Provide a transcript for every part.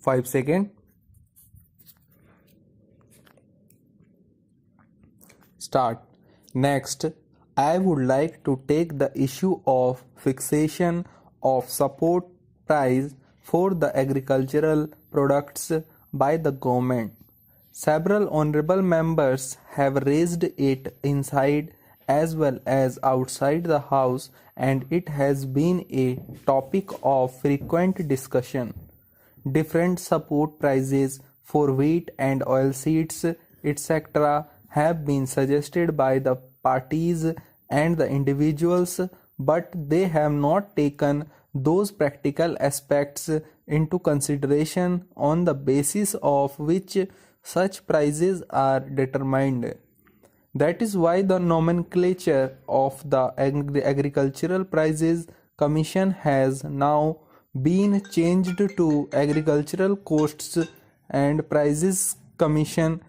5 seconds. Start. Next, I would like to take the issue of fixation of support price for the agricultural products by the government. Several honorable members have raised it inside as well as outside the House, and it has been a topic of frequent discussion. Different support prices for wheat and oilseeds, etc., have been suggested by the parties and the individuals, but they have not taken those practical aspects into consideration on the basis of which such prices are determined. That is why the nomenclature of the Agricultural Prices Commission has now been changed to Agricultural Costs and Prices Commission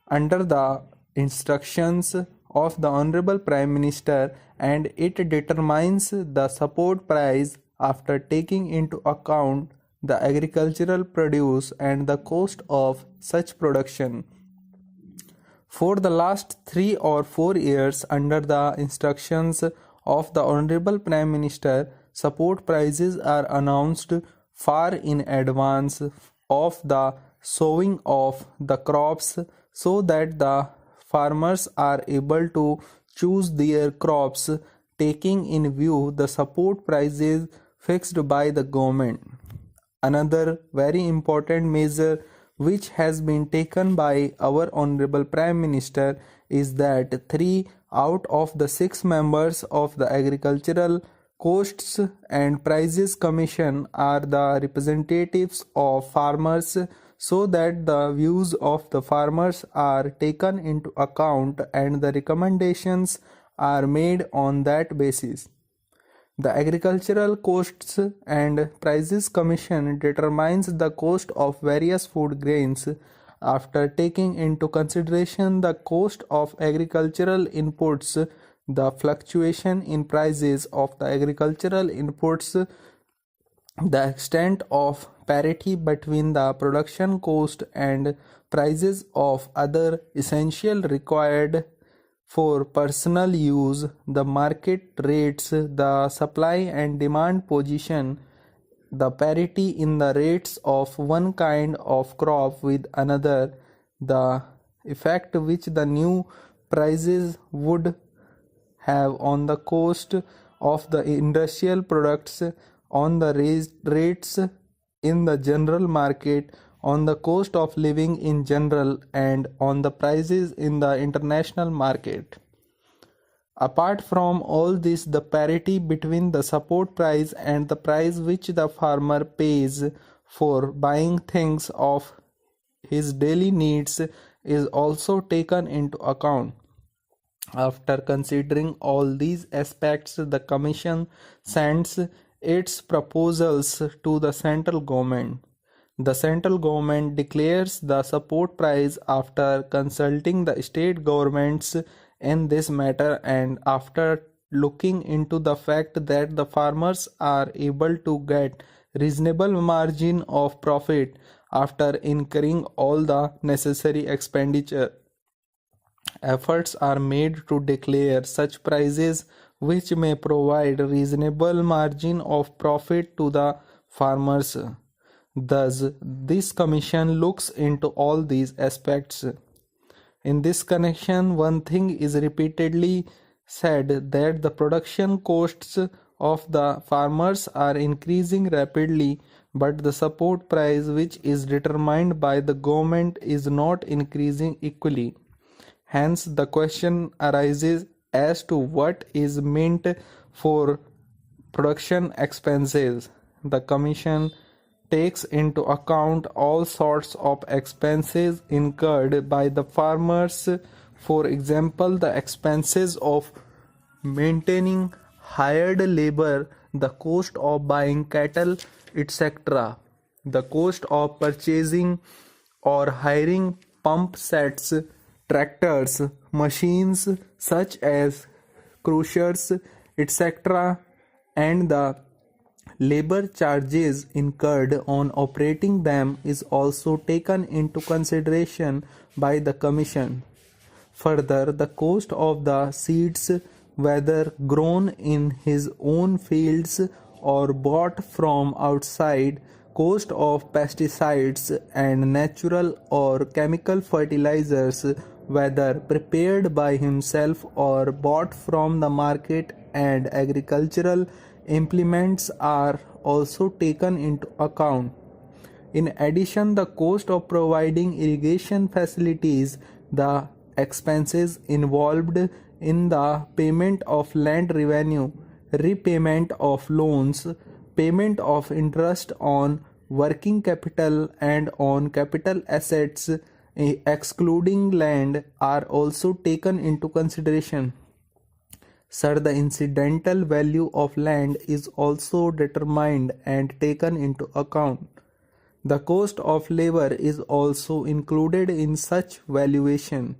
under the instructions of the Honorable Prime Minister, and it determines the support price after taking into account the agricultural produce and the cost of such production. For the last 3 or 4 years, under the instructions of the Honorable Prime Minister, support prices are announced far in advance of the sowing of the crops, so that the farmers are able to choose their crops taking in view the support prices fixed by the government. Another very important measure which has been taken by our Honorable Prime Minister is that 3 out of the 6 members of the Agricultural Costs and Prices Commission are the representatives of farmers, so that the views of the farmers are taken into account and the recommendations are made on that basis. The Agricultural Costs and Prices Commission determines the cost of various food grains after taking into consideration the cost of agricultural inputs, the fluctuation in prices of the agricultural inputs, the extent of parity between the production cost and prices of other essential required for personal use, the market rates, the supply and demand position, the parity in the rates of one kind of crop with another, the effect which the new prices would have on the cost of the industrial products, on the raised rates in the general market, on the cost of living in general, and on the prices in the international market. Apart from all this, the parity between the support price and the price which the farmer pays for buying things of his daily needs is also taken into account. After considering all these aspects, the Commission sends its proposals to the central government. The central government declares the support price after consulting the state governments in this matter, and after looking into the fact that the farmers are able to get reasonable margin of profit after incurring all the necessary expenditure. Efforts are made to declare such prices which may provide reasonable margin of profit to the farmers. Thus, this commission looks into all these aspects. In this connection, one thing is repeatedly said, that the production costs of the farmers are increasing rapidly, but the support price which is determined by the government is not increasing equally. Hence, the question arises as to what is meant for production expenses. The Commission takes into account all sorts of expenses incurred by the farmers, for example, the expenses of maintaining hired labor, the cost of buying cattle, etc., the cost of purchasing or hiring pump sets, tractors, machines such as crushers, etc., and the Labor charges incurred on operating them is also taken into consideration by the Commission. Further, the cost of the seeds, whether grown in his own fields or bought from outside, cost of pesticides and natural or chemical fertilizers, whether prepared by himself or bought from the market, and agricultural implements are also taken into account. In addition, the cost of providing irrigation facilities, the expenses involved in the payment of land revenue, repayment of loans, payment of interest on working capital and on capital assets, excluding land, are also taken into consideration. Sir, the incidental value of land is also determined and taken into account. The cost of labor is also included in such valuation.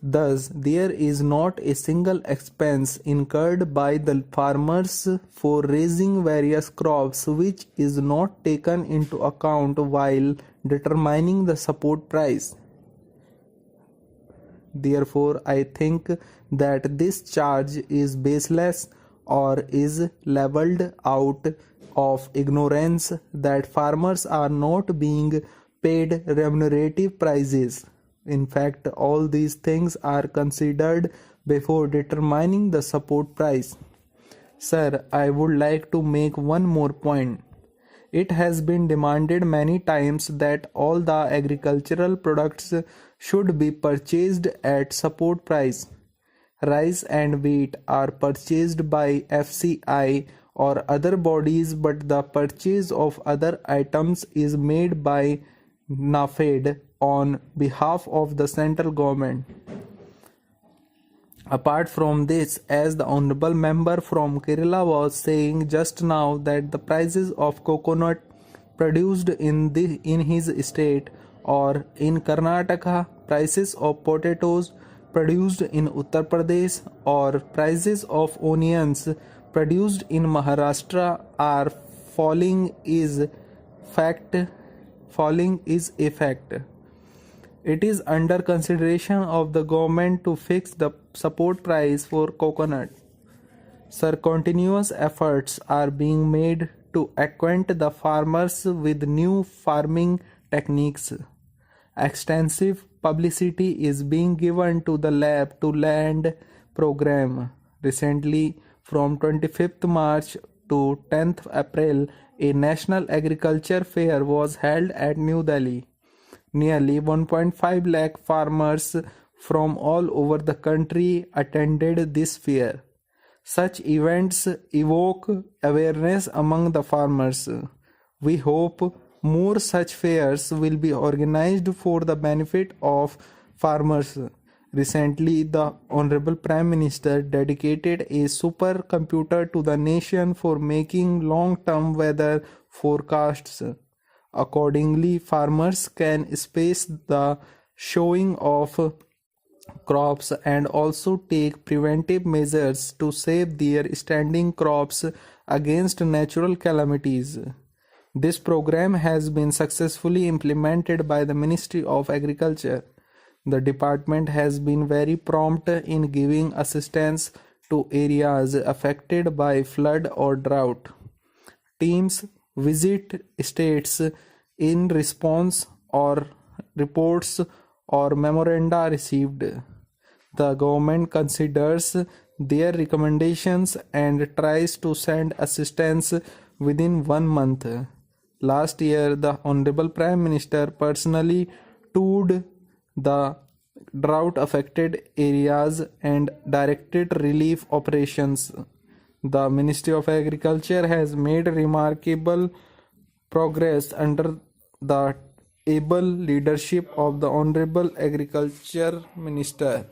Thus, there is not a single expense incurred by the farmers for raising various crops which is not taken into account while determining the support price. Therefore, I think that this charge is baseless or is leveled out of ignorance that farmers are not being paid remunerative prices. In fact, all these things are considered before determining the support price. Sir, I would like to make one more point. It has been demanded many times that all the agricultural products should be purchased at support price. Rice and wheat are purchased by FCI or other bodies, but the purchase of other items is made by NAFED on behalf of the central government. Apart from this, as the honorable member from Kerala was saying just now, that the prices of coconut produced in his state, or in Karnataka, prices of potatoes produced in Uttar Pradesh, or prices of onions produced in Maharashtra are falling is a fact. It is under consideration of the government to fix the support price for coconut. Sir, continuous efforts are being made to acquaint the farmers with new farming techniques. Extensive publicity is being given to the Lab to Land program. Recently, from 25th March to 10th April, a National Agriculture Fair was held at New Delhi. Nearly 1.5 lakh farmers from all over the country attended this fair. Such events evoke awareness among the farmers. We hope more such fairs will be organized for the benefit of farmers. Recently, the Honorable Prime Minister dedicated a supercomputer to the nation for making long-term weather forecasts. Accordingly, farmers can space the sowing of crops and also take preventive measures to save their standing crops against natural calamities. This program has been successfully implemented by the Ministry of Agriculture. The department has been very prompt in giving assistance to areas affected by flood or drought. Teams visit states in response or reports or memoranda received. The government considers their recommendations and tries to send assistance within 1 month. Last year, the Honorable Prime Minister personally toured the drought affected areas and directed relief operations. The Ministry of Agriculture has made remarkable progress under the able leadership of the Honorable Agriculture Minister.